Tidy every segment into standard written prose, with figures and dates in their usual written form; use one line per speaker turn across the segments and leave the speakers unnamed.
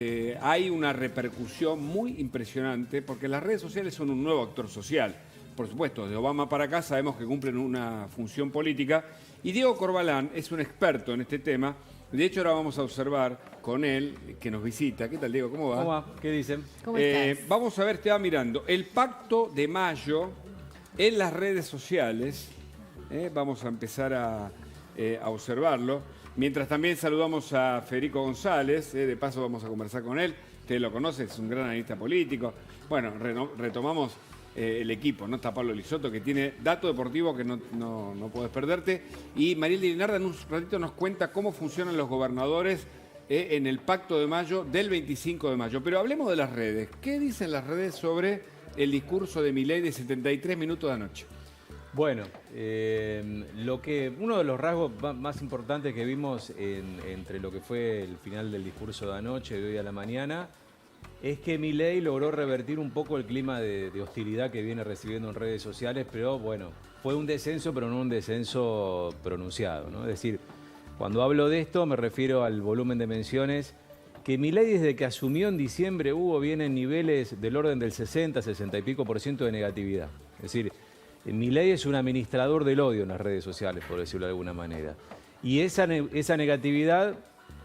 Hay una repercusión muy impresionante porque las redes sociales son un nuevo actor social. Por supuesto, de Obama para acá sabemos que cumplen una función política y Diego Corbalán es un experto en este tema. De hecho, ahora vamos a observar con él, que nos visita. ¿Qué tal, Diego? ¿Cómo va?
¿Cómo va? ¿Qué dicen?
¿Cómo estás?
Vamos a ver, te va mirando. El pacto de mayo en las redes sociales. Vamos a empezar a observarlo. Mientras también saludamos a Federico González. De paso vamos a conversar con él. Usted lo conoce, es un gran analista político. Bueno, retomamos el equipo, ¿no? Está Pablo Lisotto, que tiene dato deportivo que no puedes perderte. Y Mariel de Linarda en un ratito nos cuenta cómo funcionan los gobernadores en el pacto de mayo del 25 de mayo. Pero hablemos de las redes. ¿Qué dicen las redes sobre el discurso de Milei de 73 minutos de anoche?
Bueno, uno de los rasgos más importantes que vimos entre lo que fue el final del discurso de anoche y de hoy a la mañana es que Milei logró revertir un poco el clima de hostilidad que viene recibiendo en redes sociales, pero bueno, fue un descenso, pero no un descenso pronunciado, ¿no? Es decir, cuando hablo de esto me refiero al volumen de menciones que Milei desde que asumió en diciembre viene en niveles del orden del 60, 60 y pico % de negatividad. Es decir, Milei es un administrador del odio en las redes sociales, por decirlo de alguna manera. Y esa negatividad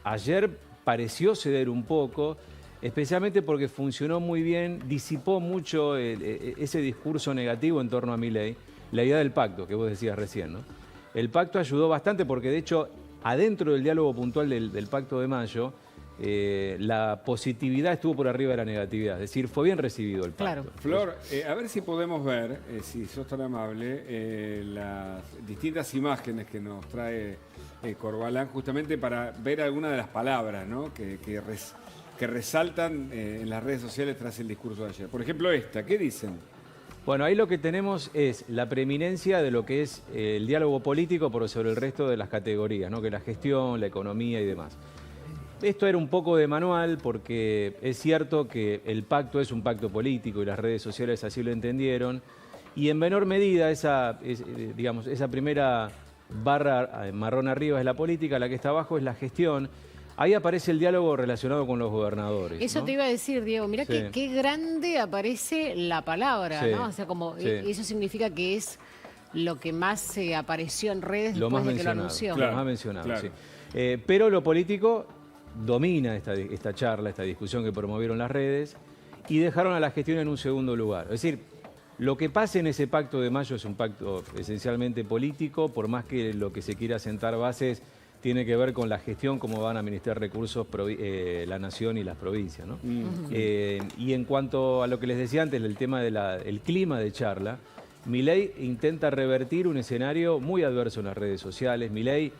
ayer pareció ceder un poco, especialmente porque funcionó muy bien, disipó mucho ese discurso negativo en torno a Milei, la idea del pacto que vos decías recién, ¿no? El pacto ayudó bastante porque, de hecho, adentro del diálogo puntual del pacto de mayo, la positividad estuvo por arriba de la negatividad, es decir, fue bien recibido el pacto.
Claro.
Flor, a ver si podemos ver, si sos tan amable, las distintas imágenes que nos trae Corbalán, justamente para ver algunas de las palabras, ¿no? que resaltan en las redes sociales tras el discurso de ayer. Por ejemplo, esta, ¿qué dicen?
Bueno, ahí lo que tenemos es la preeminencia de lo que es el diálogo político por sobre el resto de las categorías, ¿no? Que la gestión, la economía y demás. Esto era un poco de manual porque es cierto que el pacto es un pacto político y las redes sociales así lo entendieron. Y en menor medida esa primera barra marrón arriba es la política, la que está abajo es la gestión. Ahí aparece el diálogo relacionado con los gobernadores,
Eso, ¿no? Te iba a decir, Diego, mirá
sí.
qué grande aparece la palabra,
sí.
¿no? O sea, como
sí.
Eso significa que es lo que más apareció en redes
lo
después
más
de que lo anunció.
Claro, lo más mencionado,
claro.
Sí. Pero lo político domina esta charla, esta discusión que promovieron las redes y dejaron a la gestión en un segundo lugar. Es decir, lo que pase en ese pacto de mayo es un pacto esencialmente político, por más que lo que se quiera sentar bases tiene que ver con la gestión, cómo van a administrar recursos la nación y las provincias, ¿no? Y en cuanto a lo que les decía antes, el tema del clima de charla, Milei intenta revertir un escenario muy adverso en las redes sociales. Milei,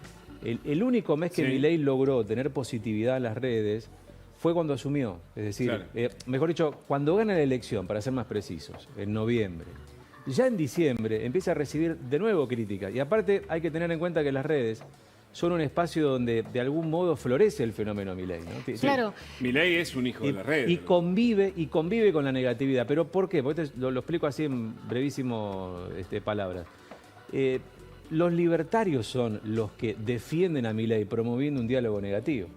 el único mes que Milei logró tener positividad en las redes fue cuando asumió. Es decir, claro. Mejor dicho, cuando gana la elección, para ser más precisos, en noviembre. Ya en diciembre empieza a recibir de nuevo críticas. Y aparte hay que tener en cuenta que las redes son un espacio donde de algún modo florece el fenómeno Milei, ¿no?
Claro.
Milei es un hijo de la red.
Y convive con la negatividad. ¿Pero por qué? Porque lo explico así en brevísimo palabras. Los libertarios son los que defienden a Milei promoviendo un diálogo negativo.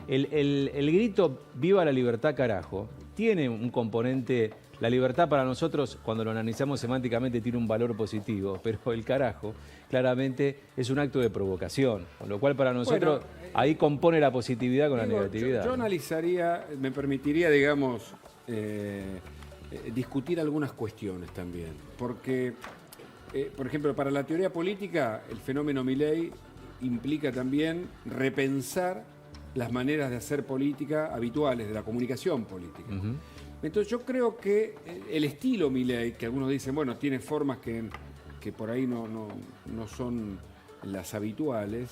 El grito "viva la libertad, carajo" tiene un componente. La libertad para nosotros, cuando lo analizamos semánticamente, tiene un valor positivo, pero el carajo claramente es un acto de provocación, con lo cual para nosotros ahí compone la positividad con la negatividad.
Yo analizaría, me permitiría, digamos, discutir algunas cuestiones también, porque, por ejemplo, para la teoría política, el fenómeno Milei implica también repensar las maneras de hacer política habituales, de la comunicación política. Entonces yo creo que el estilo Milei, que algunos dicen, bueno, tiene formas que por ahí no son las habituales,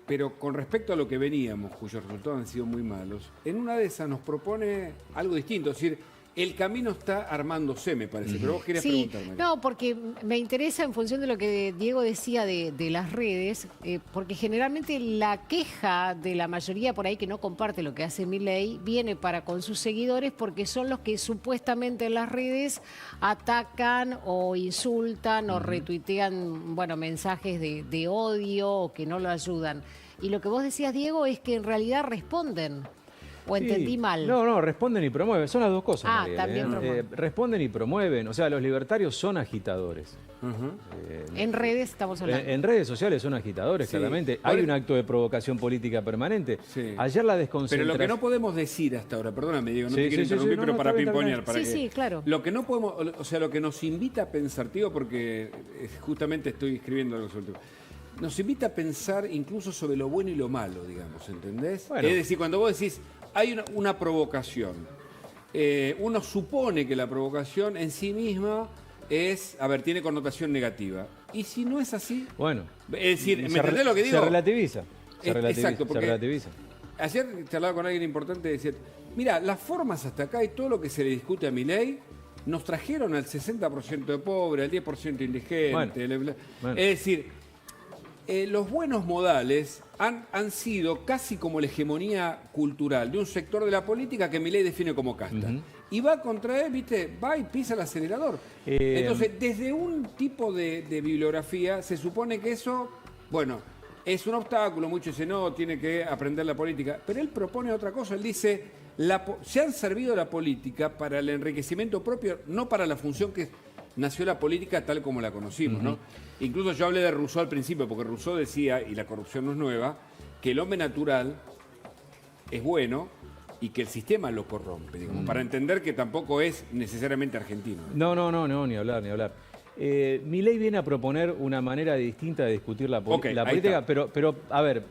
pero con respecto a lo que veníamos, cuyos resultados han sido muy malos, en una de esas nos propone algo distinto, es decir, el camino está armándose, me parece, pero vos querías preguntarme.
No, porque me interesa en función de lo que Diego decía de las redes, porque generalmente la queja de la mayoría por ahí que no comparte lo que hace Milei viene para con sus seguidores porque son los que supuestamente en las redes atacan o insultan o retuitean, bueno, mensajes de odio o que no lo ayudan. Y lo que vos decías, Diego, es que en realidad responden. ¿O entendí mal?
No, responden y promueven. Son las dos cosas.
Ah,
Mariel,
también promueven.
responden y promueven. O sea, los libertarios son agitadores.
En redes estamos hablando.
En redes sociales son agitadores,
Sí.
claramente. Hay un acto de provocación política permanente.
Sí.
Ayer la
Pero
desconcentración...
lo que no podemos decir hasta ahora, perdóname, Diego, no
Sí,
te quiero
sí, sí,
interrumpir,
sí,
pero
no,
para
está bien, está
pimponear.
bien.
Para
Sí,
que,
sí, claro.
Lo que no podemos, o sea, lo que nos invita a pensar, tío, porque justamente estoy escribiendo algo sobre el tema. Nos invita a pensar incluso sobre lo bueno y lo malo, digamos, ¿entendés?
Bueno.
Es decir, cuando vos decís, hay una provocación, uno supone que la provocación en sí misma es, a ver, tiene connotación negativa. Y si no es así,
Bueno.
es decir, ¿me entendés lo que digo?
Se relativiza.
Exacto,
Se
porque
relativiza.
ayer charlaba con alguien importante y decía, mira, las formas hasta acá y todo lo que se le discute a Milei nos trajeron al 60% de pobre, al 10% indigente.
Bueno.
Es decir, los buenos modales han sido casi como la hegemonía cultural de un sector de la política que Milei define como casta. Y va contra él, ¿viste? Va y pisa el acelerador. Entonces, desde un tipo de bibliografía se supone que eso, bueno, es un obstáculo. Muchos dicen, no, tiene que aprender la política. Pero él propone otra cosa. Él dice, se han servido la política para el enriquecimiento propio, no para la función que nació la política tal como la conocimos, ¿no? Incluso yo hablé de Rousseau al principio, porque Rousseau decía, y la corrupción no es nueva, que el hombre natural es bueno y que el sistema lo corrompe, digamos, para entender que tampoco es necesariamente argentino.
No, ni hablar, ni hablar. Milei viene a proponer una manera distinta de discutir la política,
está.
pero a ver,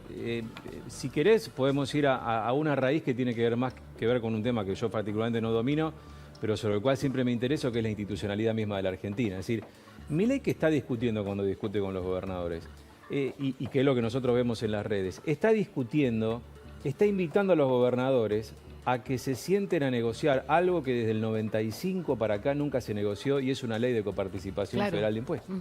si querés podemos ir a una raíz que tiene que ver más que ver con un tema que yo particularmente no domino, pero sobre el cual siempre me intereso, que es la institucionalidad misma de la Argentina. Es decir, Milei, ¿qué está discutiendo cuando discute con los gobernadores? Y que es lo que nosotros vemos en las redes. Está discutiendo, está invitando a los gobernadores a que se sienten a negociar algo que desde el 95 para acá nunca se negoció, y es una ley de coparticipación federal de impuestos.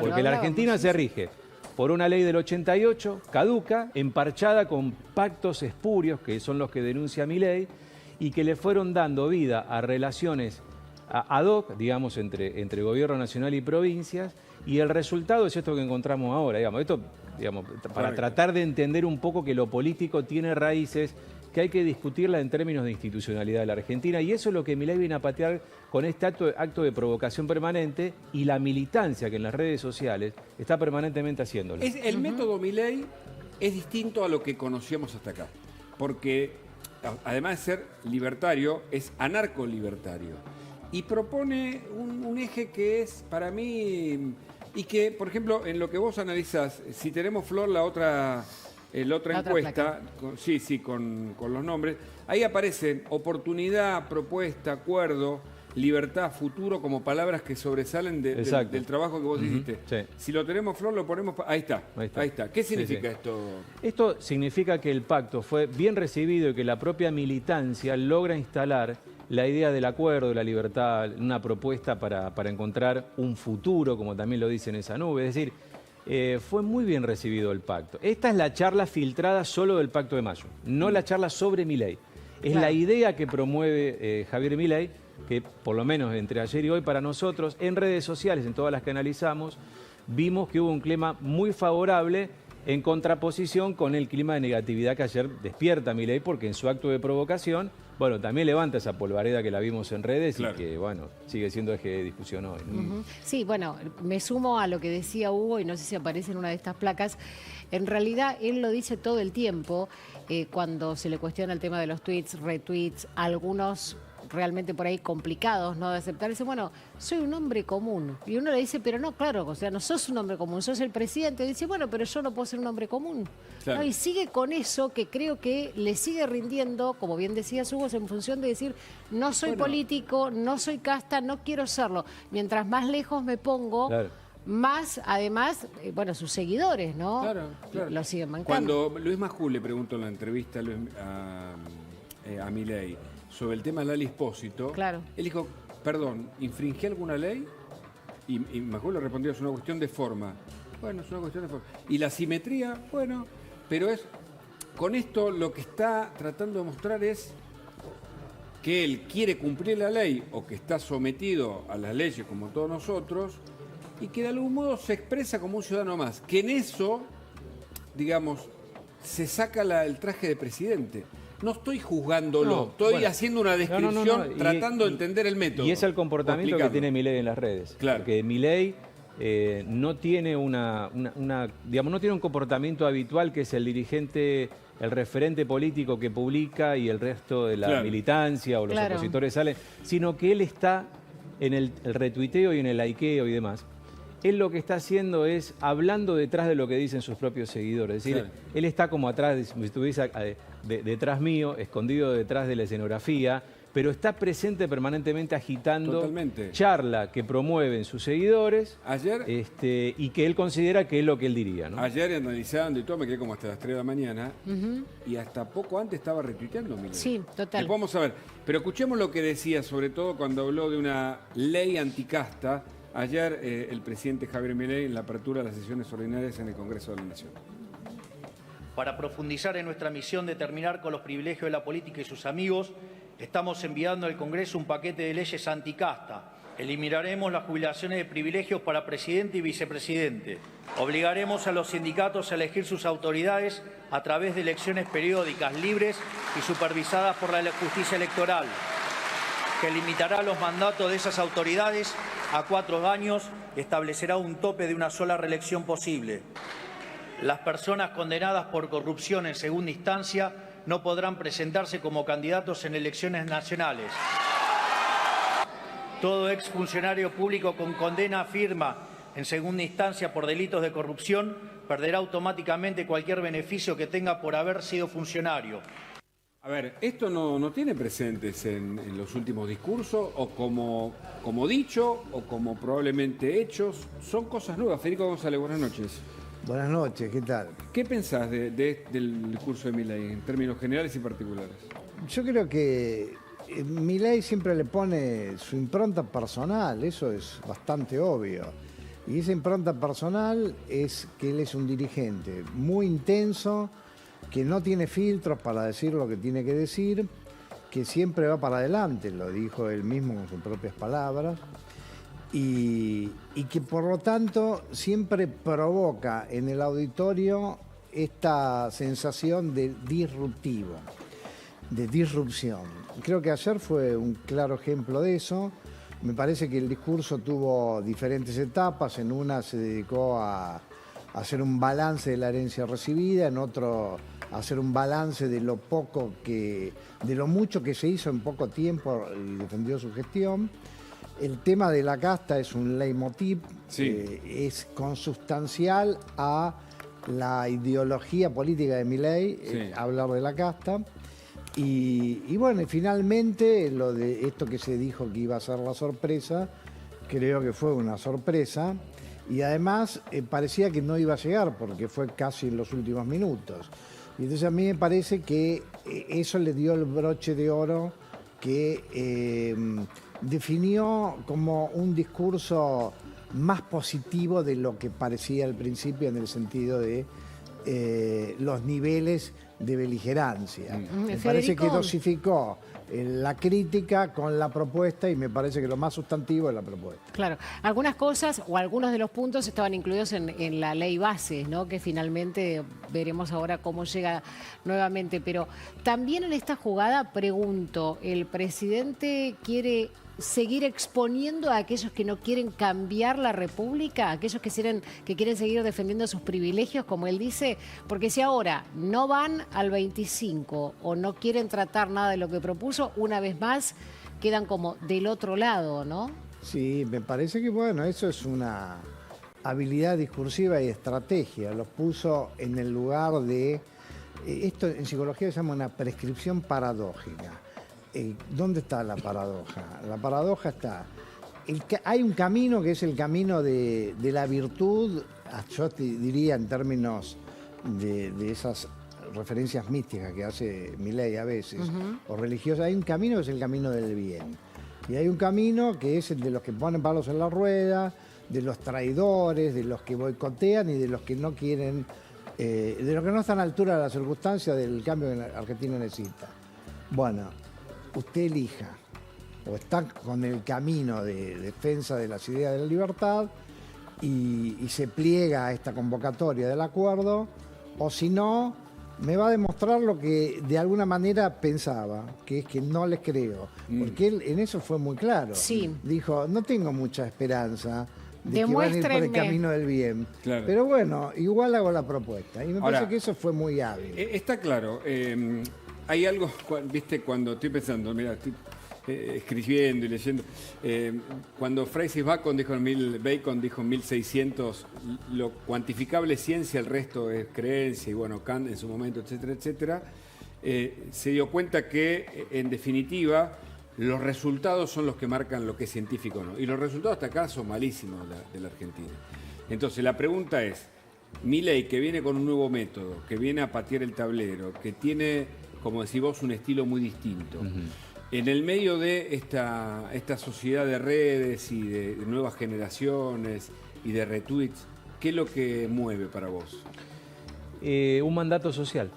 Porque la Argentina se rige por una ley del 88, caduca, emparchada con pactos espurios, que son los que denuncia Milei, y que le fueron dando vida a relaciones ad hoc, digamos, entre gobierno nacional y provincias, y el resultado es esto que encontramos ahora. Esto, para tratar de entender un poco que lo político tiene raíces, que hay que discutirla en términos de institucionalidad de la Argentina, y eso es lo que Milei viene a patear con este acto de provocación permanente y la militancia que en las redes sociales está permanentemente haciéndolo.
El método Milei es distinto a lo que conocíamos hasta acá, porque además de ser libertario, es anarco-libertario. Y propone un eje que es, para mí, y que, por ejemplo, en lo que vos analizás, si tenemos, Flor, la otra encuesta, con los nombres, ahí aparecen oportunidad, propuesta, acuerdo, libertad, futuro, como palabras que sobresalen del trabajo que vos hiciste.
Sí.
Si lo tenemos, Flor, lo ponemos... Ahí está. ¿Qué significa esto?
Esto significa que el pacto fue bien recibido y que la propia militancia logra instalar la idea del acuerdo, de la libertad, una propuesta para encontrar un futuro, como también lo dice en esa nube. Es decir, fue muy bien recibido el pacto. Esta es la charla filtrada solo del Pacto de Mayo, no la charla sobre Milei. Es la idea que promueve Javier Milei, que por lo menos entre ayer y hoy para nosotros, en redes sociales, en todas las que analizamos, vimos que hubo un clima muy favorable en contraposición con el clima de negatividad que ayer despierta Milei, porque en su acto de provocación, bueno, también levanta esa polvareda que la vimos en redes y que, bueno, sigue siendo eje de discusión hoy, ¿no?
Sí, bueno, me sumo a lo que decía Hugo, y no sé si aparece en una de estas placas. En realidad, él lo dice todo el tiempo, cuando se le cuestiona el tema de los tweets, retweets, algunos realmente por ahí complicados, ¿no?, de aceptar. Dice, bueno, soy un hombre común. Y uno le dice, pero no, claro, o sea, no sos un hombre común, sos el presidente. Y dice, bueno, pero yo no puedo ser un hombre común.
Claro.
¿No? Y sigue con eso, que creo que le sigue rindiendo, como bien decía Hugo, en función de decir, no soy político, no soy casta, no quiero serlo. Mientras más lejos me pongo, más, además, sus seguidores, ¿no?
Claro.
Lo siguen bancando.
Cuando Luis Majul le preguntó en la entrevista a Milei sobre el tema de Lali Espósito, él dijo, perdón, ¿infringí alguna ley? Y Majul le respondió, es una cuestión de forma. Bueno, es una cuestión de forma. Y la simetría, bueno, pero con esto lo que está tratando de mostrar es que él quiere cumplir la ley o que está sometido a las leyes como todos nosotros y que de algún modo se expresa como un ciudadano más. Que en eso, digamos, se saca el traje de presidente. No estoy juzgándolo,
No,
estoy
bueno.
haciendo una descripción tratando de entender el método.
Y es el comportamiento que tiene Milei en las redes.
Claro.
Porque Milei no tiene digamos, no tiene un comportamiento habitual que es el dirigente, el referente político que publica y el resto de la militancia o los opositores salen, sino que él está en el retuiteo y en el likeo y demás. Él lo que está haciendo es hablando detrás de lo que dicen sus propios seguidores. Es decir, él está como atrás, si estuviese detrás mío, escondido detrás de la escenografía, pero está presente permanentemente agitando charla que promueven sus seguidores y que él considera que es lo que él diría, ¿no?
Ayer analizando y todo, me quedé como hasta las 3 de la mañana y hasta poco antes estaba retuiteando Milei.
Sí, total.
Vamos a ver, pero escuchemos lo que decía, sobre todo cuando habló de una ley anticasta. Ayer el presidente Javier Milei en la apertura de las sesiones ordinarias en el Congreso de la Nación.
Para profundizar en nuestra misión de terminar con los privilegios de la política y sus amigos, estamos enviando al Congreso un paquete de leyes anticasta. Eliminaremos las jubilaciones de privilegios para presidente y vicepresidente. Obligaremos a los sindicatos a elegir sus autoridades a través de elecciones periódicas, libres y supervisadas por la justicia electoral, que limitará los mandatos de esas autoridades a 4 años, establecerá un tope de una sola reelección posible. Las personas condenadas por corrupción en segunda instancia no podrán presentarse como candidatos en elecciones nacionales. Todo exfuncionario público con condena firme en segunda instancia por delitos de corrupción perderá automáticamente cualquier beneficio que tenga por haber sido funcionario.
A ver, ¿esto no tiene presentes en los últimos discursos o como dicho o como probablemente hechos? Son cosas nuevas. Federico González, buenas noches.
Buenas noches, ¿qué tal?
¿Qué pensás del discurso de Milei en términos generales y particulares?
Yo creo que Milei siempre le pone su impronta personal, eso es bastante obvio. Y esa impronta personal es que él es un dirigente muy intenso, que no tiene filtros para decir lo que tiene que decir, que siempre va para adelante, lo dijo él mismo con sus propias palabras, y que por lo tanto siempre provoca en el auditorio esta sensación de disruptivo, de disrupción. Creo que ayer fue un claro ejemplo de eso. Me parece que el discurso tuvo diferentes etapas, en una se dedicó a hacer un balance de la herencia recibida, en otro hacer un balance de lo mucho que se hizo en poco tiempo y defendió su gestión. El tema de la casta es un leitmotiv, es consustancial a la ideología política de Milei, hablar de la casta. Y bueno, y finalmente lo de esto que se dijo que iba a ser la sorpresa, creo que fue una sorpresa. Y además parecía que no iba a llegar porque fue casi en los últimos minutos. Y entonces a mí me parece que eso le dio el broche de oro que definió como un discurso más positivo de lo que parecía al principio, en el sentido de los niveles de beligerancia. Me parece que dosificó la crítica con la propuesta y me parece que lo más sustantivo es la propuesta.
Claro, algunas cosas o algunos de los puntos estaban incluidos en la ley base, ¿no? Que finalmente veremos ahora cómo llega nuevamente. Pero también en esta jugada, pregunto, ¿el presidente quiere seguir exponiendo a aquellos que no quieren cambiar la República, a aquellos que quieren seguir defendiendo sus privilegios, como él dice? Porque si ahora no van al 25 o no quieren tratar nada de lo que propuso, una vez más quedan como del otro lado, ¿no? Sí,
me parece que bueno, eso es una habilidad discursiva y estrategia. Los puso en el lugar de... esto en psicología se llama una prescripción paradójica. ¿Dónde está la paradoja? La paradoja está... hay un camino que es el camino de la virtud, yo te diría en términos de esas referencias místicas que hace Milei a veces, o religiosas. Hay un camino que es el camino del bien. Y hay un camino que es el de los que ponen palos en la rueda, de los traidores, de los que boicotean y de los que no quieren, de los que no están a la altura de las circunstancias del cambio que la Argentina necesita. Bueno, usted elija, o está con el camino de defensa de las ideas de la libertad y se pliega a esta convocatoria del acuerdo, o si no, me va a demostrar lo que de alguna manera pensaba, que es que no les creo. Porque él en eso fue muy claro.
Sí.
Dijo, no tengo mucha esperanza de que van a ir por el
Demuéstrenme.
camino del bien.
Claro.
Pero bueno, igual hago la propuesta. Y me
Ahora,
parece que eso fue muy hábil.
Está claro. Hay algo, viste, cuando estoy pensando, mira, estoy escribiendo y leyendo. Cuando Francis Bacon dijo en 1600, lo cuantificable es ciencia, el resto es creencia, y bueno, Kant en su momento, etcétera, etcétera, se dio cuenta que, en definitiva, los resultados son los que marcan lo que es científico o no. Y los resultados hasta acá son malísimos de la Argentina. Entonces, la pregunta es, Milei, que viene con un nuevo método, que viene a patear el tablero, que tiene, como decís vos, un estilo muy distinto. En el medio de esta sociedad de redes y de nuevas generaciones y de retweets, ¿qué es lo que mueve para vos?
Un mandato social.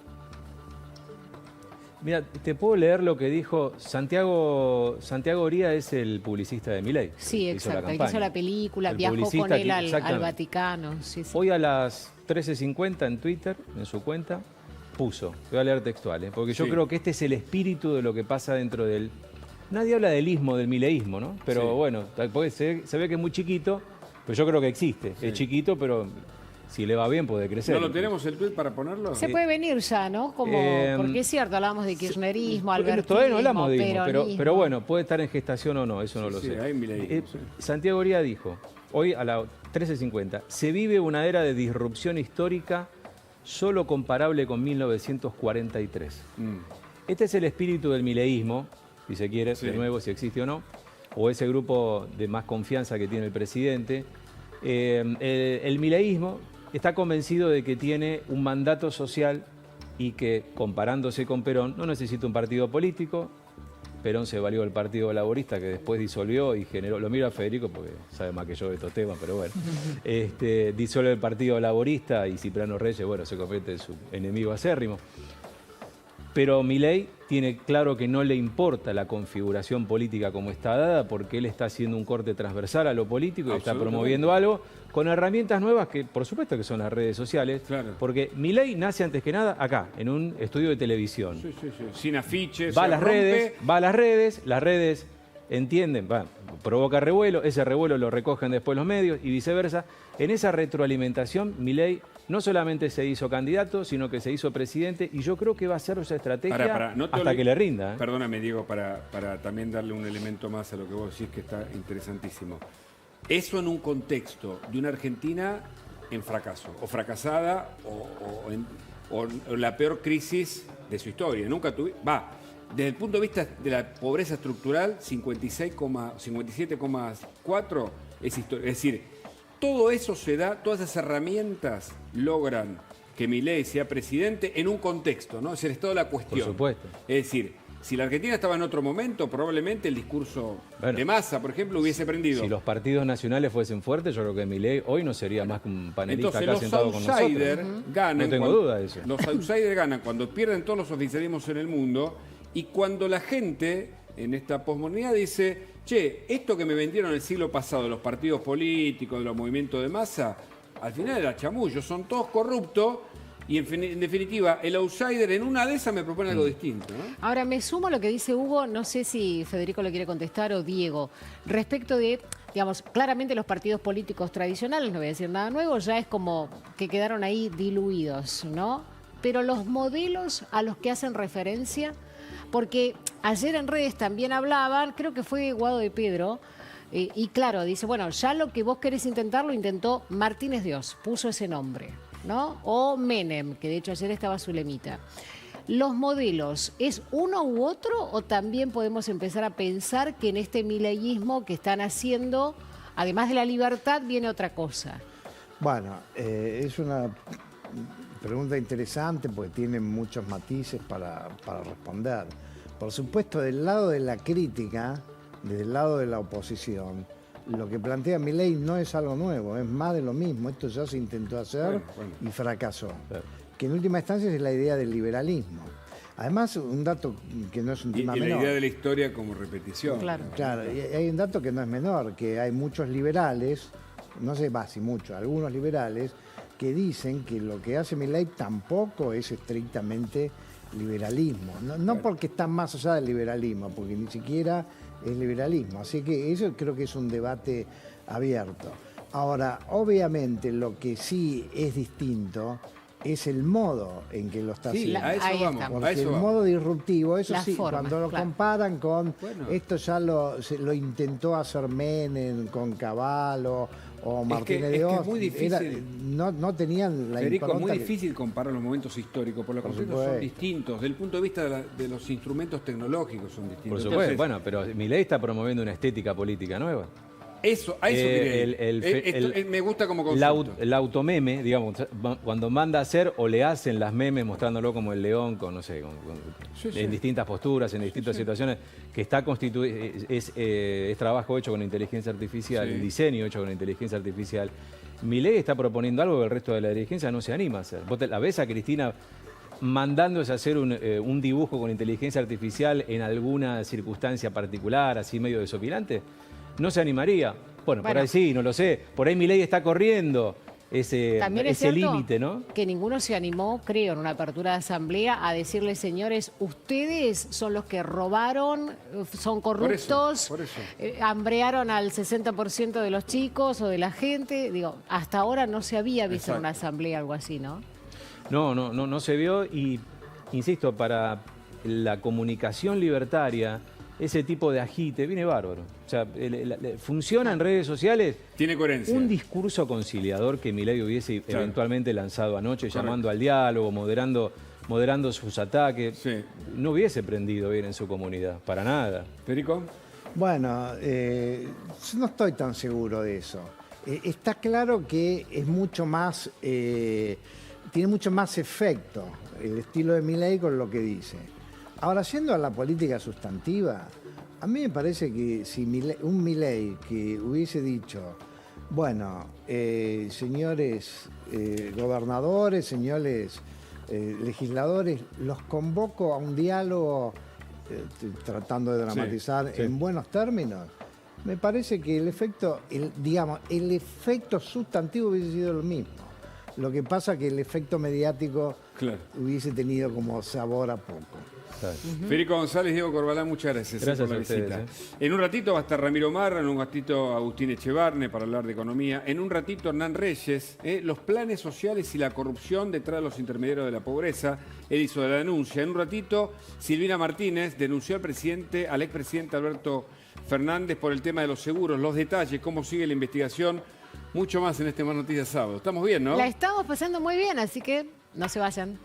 Mira, te puedo leer lo que dijo Santiago Oría, es el publicista de Milei.
Sí,
que hizo la
exacto. El que
campaña.
hizo la película,
El
viajó con
publicista
él al
exactamente.
Vaticano. Sí, sí.
Hoy a las 13:50 en Twitter, en su cuenta, puso, voy a leer textual, porque yo
Sí.
creo que este es el espíritu de lo que pasa dentro del... Nadie habla del ismo, del mileísmo, ¿no? Pero
Sí.
bueno, porque se ve que es muy chiquito, pero yo creo que existe.
Sí.
Es chiquito, pero si le va bien puede crecer.
¿No lo tenemos el tweet para ponerlo?
Se puede venir ya, ¿no? Como, porque es cierto, hablamos de kirchnerismo,
Porque
albertismo,
todavía no hablamos de ismo,
peronismo.
pero bueno, puede estar en gestación o no, eso no lo
Sí,
sé.
hay mileísmo, sí.
Santiago Oría dijo, hoy a las 13:50, se vive una era de disrupción histórica solo comparable con 1943. Este es el espíritu del mileísmo, si se quiere,
Sí.
de nuevo, si existe o no, o ese grupo de más confianza que tiene el presidente. El mileísmo está convencido de que tiene un mandato social y que, comparándose con Perón, no necesita un partido político. Perón se valió del Partido Laborista, que después disolvió y generó, lo miro a Federico porque sabe más que yo de estos temas, pero bueno, disuelve el Partido Laborista y Cipriano Reyes, bueno, se convierte en su enemigo acérrimo. Pero Milei tiene claro que no le importa la configuración política como está dada, porque él está haciendo un corte transversal a lo político y está
Absolutamente.
promoviendo algo con herramientas nuevas que, por supuesto, que son las redes sociales.
Claro.
Porque Milei nace antes que nada acá, en un estudio de televisión.
Sí, sí, sí. Sin afiches.
Va a
se
las
rompe.
las redes entienden, provoca revuelo, ese revuelo lo recogen después los medios y viceversa. En esa retroalimentación, Milei no solamente se hizo candidato, sino que se hizo presidente, y yo creo que va a ser esa estrategia
No te
hasta
olvides-
que le rinda. ¿eh?
Perdóname, Diego, para también darle un elemento más a lo que vos decís, que está interesantísimo. Eso en un contexto de una Argentina en fracaso, o fracasada, o en la peor crisis de su historia. Nunca tuve. Desde el punto de vista de la pobreza estructural, 57,4 es historia. Es decir, todo eso se da, todas esas herramientas logran que Milei sea presidente en un contexto, ¿no? Es el estado de la cuestión.
Por supuesto.
Es decir, si la Argentina estaba en otro momento, probablemente el discurso
Bueno,
de Massa, por ejemplo, hubiese prendido.
Si los partidos nacionales fuesen fuertes, yo creo que Milei hoy no sería más que un panelista
Entonces
acá
los
sentado con
outsiders
nosotros.
ganan.
No tengo
cuando-
duda de eso.
Los outsiders ganan cuando pierden todos los oficialismos en el mundo y cuando la gente en esta posmodernidad dice, che, esto que me vendieron el siglo pasado, los partidos políticos, los movimientos de masa, al final era chamullo, son todos corruptos y en definitiva el outsider en una de esas me propone algo distinto, ¿no?
Ahora, me sumo a lo que dice Hugo, no sé si Federico lo quiere contestar o Diego, respecto de, digamos, claramente los partidos políticos tradicionales, no voy a decir nada nuevo, ya es como que quedaron ahí diluidos, ¿no? Pero los modelos a los que hacen referencia, porque ayer en redes también hablaban, creo que fue Guado de Pedro, y claro, dice, bueno, ya lo que vos querés intentar lo intentó Martínez Dios, puso ese nombre, ¿no? O Menem, que de hecho ayer estaba su lemita. ¿Los modelos es uno u otro o también podemos empezar a pensar que en este mileísmo que están haciendo, además de la libertad, viene otra cosa?
Bueno, es una pregunta interesante porque tiene muchos matices para responder. Por supuesto, del lado de la crítica, desde el lado de la oposición, lo que plantea Milei no es algo nuevo, es más de lo mismo. Esto ya se intentó hacer
Bueno.
y fracasó.
Claro.
Que en última instancia es la idea del liberalismo. Además, un dato que no es un
Y
tema
la
menor.
idea de la historia como repetición.
Claro.
Claro, y hay un dato que no es menor, que hay muchos liberales, no sé, si muchos, algunos liberales, que dicen que lo que hace Milei tampoco es estrictamente liberalismo. No porque está más allá del liberalismo, porque ni siquiera es liberalismo. Así que eso creo que es un debate abierto. Ahora, obviamente lo que sí es distinto es el modo en que lo está
Sí,
haciendo.
a eso
Ahí
vamos.
estamos.
Porque el modo disruptivo, eso
Las
sí,
formas,
cuando lo
claro.
comparan con
Bueno.
esto ya lo intentó hacer Menem con Cavallo o Martínez de
es
Oz,
muy difícil.
no tenían la
Federico, es muy
impronta que-
difícil comparar los momentos históricos, porque los
Por
conceptos son
supuesto.
distintos, desde el punto de vista de los instrumentos tecnológicos son
Por
distintos.
supuesto,
Entonces,
bueno, pero Milei está promoviendo una estética política nueva.
a eso diré. Me gusta como concepto.
El automeme, digamos, cuando manda a hacer o le hacen las memes mostrándolo como el león, con no sé,
Sí, sí.
en distintas posturas, en distintas situaciones, que está constituido, es trabajo hecho con inteligencia artificial,
Sí.
el diseño hecho con inteligencia artificial. Milei está proponiendo algo que el resto de la dirigencia no se anima a hacer. Vos la ves a Cristina mandándose a hacer un dibujo con inteligencia artificial en alguna circunstancia particular, así medio desopilante, no se animaría. Bueno, por
Bueno.
ahí sí, no lo sé. Por ahí Milei está corriendo
También es
ese
cierto
límite, ¿no?
que ninguno se animó, creo, en una apertura de asamblea a decirle, señores, ustedes son los que robaron, son corruptos,
por eso.
hambrearon al 60% de los chicos o de la gente. Digo, hasta ahora no se había visto en una asamblea algo así, ¿no?
No se vio y, insisto, para la comunicación libertaria, ese tipo de agite viene bárbaro. O sea, funciona en redes sociales
Tiene coherencia.
un discurso conciliador que Milei hubiese
Claro.
eventualmente lanzado anoche,
Correcto.
llamando al diálogo, moderando sus ataques.
Sí.
No hubiese prendido bien en su comunidad, para nada.
Federico,
Bueno, yo no estoy tan seguro de eso. Está claro que es mucho más, tiene mucho más efecto el estilo de Milei con lo que dice. Ahora, yendo a la política sustantiva, a mí me parece que si un Milei que hubiese dicho, bueno, señores gobernadores, señores legisladores, los convoco a un diálogo tratando de dramatizar
sí.
en buenos términos, me parece que el efecto sustantivo hubiese sido lo mismo. Lo que pasa que el efecto mediático
claro.
hubiese tenido como sabor a poco.
¿Sabes?
Federico González, Diego Corbalán, muchas gracias,
Gracias
por la
a ustedes,
visita. En un ratito va a estar Ramiro Marra, en un ratito Agustín Echevarne para hablar de economía, en un ratito Hernán Reyes, los planes sociales y la corrupción detrás de los intermediarios de la pobreza. Él hizo la denuncia. En un ratito Silvina Martínez denunció al expresidente Alberto Fernández por el tema de los seguros, los detalles, cómo sigue la investigación, mucho más en este Más Noticias Sábado. Estamos bien, ¿no?
La estamos pasando muy bien, así que no se vayan.